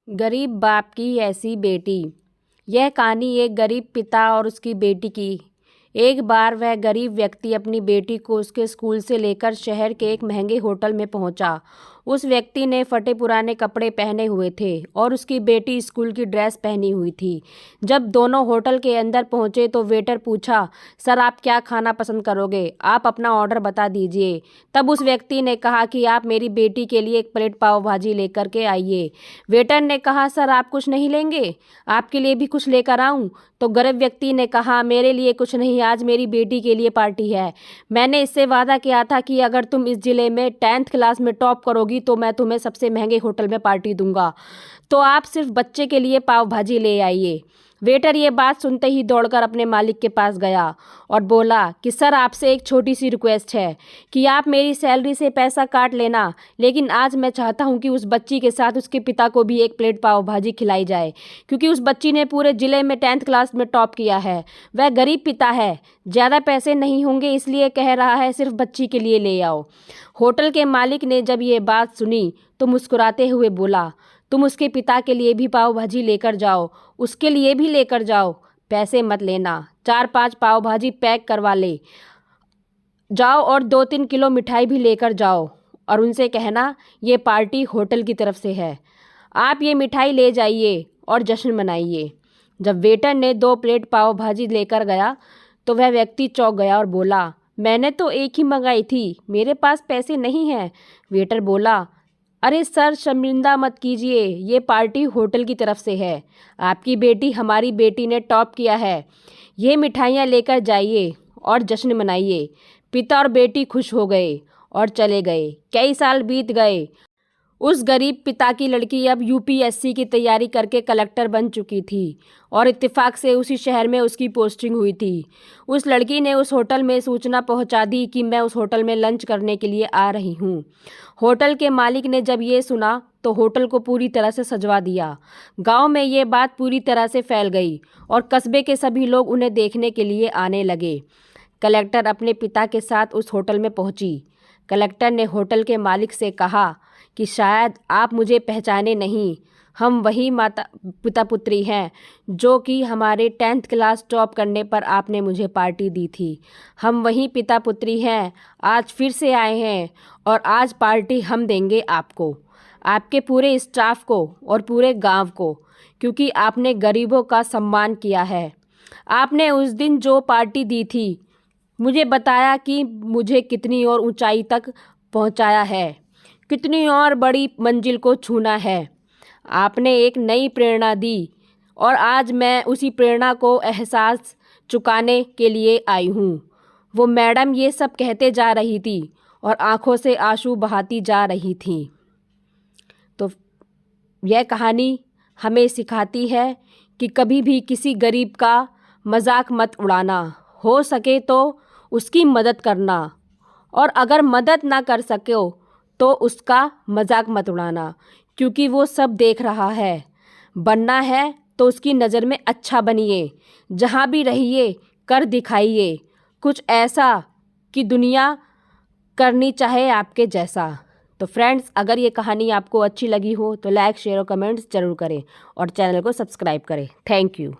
गरीब बाप की ऐसी बेटी। यह कहानी एक गरीब पिता और उसकी बेटी की। एक बार वह गरीब व्यक्ति अपनी बेटी को उसके स्कूल से लेकर शहर के एक महंगे होटल में पहुंचा। उस व्यक्ति ने फटे पुराने कपड़े पहने हुए थे और उसकी बेटी स्कूल की ड्रेस पहनी हुई थी। जब दोनों होटल के अंदर पहुंचे तो वेटर पूछा, सर आप क्या खाना पसंद करोगे, आप अपना ऑर्डर बता दीजिए। तब उस व्यक्ति ने कहा कि आप मेरी बेटी के लिए एक प्लेट पाव भाजी लेकर के आइए। वेटर ने कहा, सर आप कुछ नहीं लेंगे, आपके लिए भी कुछ लेकर आऊं? तो गरीब व्यक्ति ने कहा, मेरे लिए कुछ नहीं, आज मेरी बेटी के लिए पार्टी है। मैंने इससे वादा किया था कि अगर तुम इस जिले में 10th क्लास में टॉप करोगी तो मैं तुम्हें सबसे महंगे होटल में पार्टी दूंगा, तो आप सिर्फ बच्चे के लिए पाव भाजी ले आइए। वेटर ये बात सुनते ही दौड़कर अपने मालिक के पास गया और बोला कि सर आपसे एक छोटी सी रिक्वेस्ट है कि आप मेरी सैलरी से पैसा काट लेना, लेकिन आज मैं चाहता हूं कि उस बच्ची के साथ उसके पिता को भी एक प्लेट पाव भाजी खिलाई जाए, क्योंकि उस बच्ची ने पूरे ज़िले में 10th क्लास में टॉप किया है। वह गरीब पिता है, ज़्यादा पैसे नहीं होंगे, इसलिए कह रहा है सिर्फ बच्ची के लिए ले आओ। होटल के मालिक ने जब ये बात सुनी तो मुस्कुराते हुए बोला, तुम उसके पिता के लिए भी पाव भाजी लेकर जाओ, उसके लिए भी लेकर जाओ, पैसे मत लेना। 4-5 पाव भाजी पैक करवा ले जाओ और 2-3 किलो मिठाई भी लेकर जाओ और उनसे कहना ये पार्टी होटल की तरफ से है, आप ये मिठाई ले जाइए और जश्न मनाइए। जब वेटर ने 2 प्लेट पाव भाजी लेकर गया तो वह व्यक्ति चौंक गया और बोला, मैंने तो एक ही मंगाई थी, मेरे पास पैसे नहीं हैं। वेटर बोला, अरे सर शर्मिंदा मत कीजिए, ये पार्टी होटल की तरफ से है, आपकी बेटी हमारी बेटी ने टॉप किया है, ये मिठाइयाँ लेकर जाइए और जश्न मनाइए। पिता और बेटी खुश हो गए और चले गए। कई साल बीत गए। उस गरीब पिता की लड़की अब यूपीएससी की तैयारी करके कलेक्टर बन चुकी थी और इत्तेफाक से उसी शहर में उसकी पोस्टिंग हुई थी। उस लड़की ने उस होटल में सूचना पहुंचा दी कि मैं उस होटल में लंच करने के लिए आ रही हूं। होटल के मालिक ने जब ये सुना तो होटल को पूरी तरह से सजवा दिया। गांव में ये बात पूरी तरह से फैल गई और कस्बे के सभी लोग उन्हें देखने के लिए आने लगे। कलेक्टर अपने पिता के साथ उस होटल में पहुंची। कलेक्टर ने होटल के मालिक से कहा कि शायद आप मुझे पहचाने नहीं, हम वही माता पिता पुत्री हैं जो कि हमारे 10th क्लास टॉप करने पर आपने मुझे पार्टी दी थी। हम वही पिता पुत्री हैं, आज फिर से आए हैं और आज पार्टी हम देंगे आपको, आपके पूरे स्टाफ को और पूरे गांव को, क्योंकि आपने गरीबों का सम्मान किया है। आपने उस दिन जो पार्टी दी थी, मुझे बताया कि मुझे कितनी और ऊंचाई तक पहुंचाया है, कितनी और बड़ी मंजिल को छूना है। आपने एक नई प्रेरणा दी और आज मैं उसी प्रेरणा को एहसास चुकाने के लिए आई हूँ। वो मैडम ये सब कहते जा रही थी और आंखों से आंसू बहाती जा रही थी। तो यह कहानी हमें सिखाती है कि कभी भी किसी गरीब का मजाक मत उड़ाना, हो सके तो उसकी मदद करना, और अगर मदद ना कर सको तो उसका मजाक मत उड़ाना, क्योंकि वो सब देख रहा है। बनना है तो उसकी नज़र में अच्छा बनिए, जहाँ भी रहिए कर दिखाइए कुछ ऐसा कि दुनिया करनी चाहे आपके जैसा। तो फ्रेंड्स, अगर ये कहानी आपको अच्छी लगी हो तो लाइक शेयर और कमेंट्स ज़रूर करें और चैनल को सब्सक्राइब करें। Thank you.